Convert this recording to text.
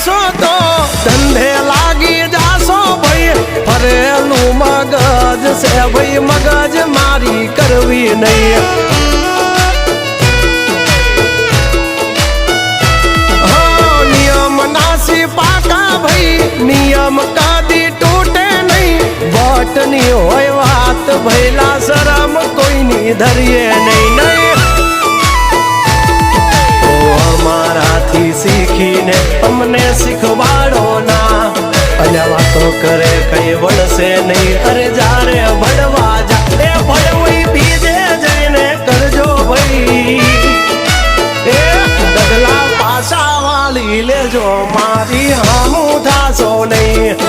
કરશો તો ધંધે લાગી જાશો ભાઈ ફરેલું મગજ છે ભાઈ મગજ મારી કરવી નહીં નિયમ નાસી પાકા ભાઈ નિયમ કદી તૂટે નહીં વટની હોય વાત ભૈલા શરમ કોઈની ધરીએ નહીં નહીં અમારાથી શીખીને અમને શીખવાડો ના અલ્યા વાતો કરે કઈ વળશે નહીં અરે જારે ભણવા જા એ ભણવી બીજે જઈને કરજો ભાઈ એ ડગલા પાછા વાળી લેજો મારી હામું થાશો નહીં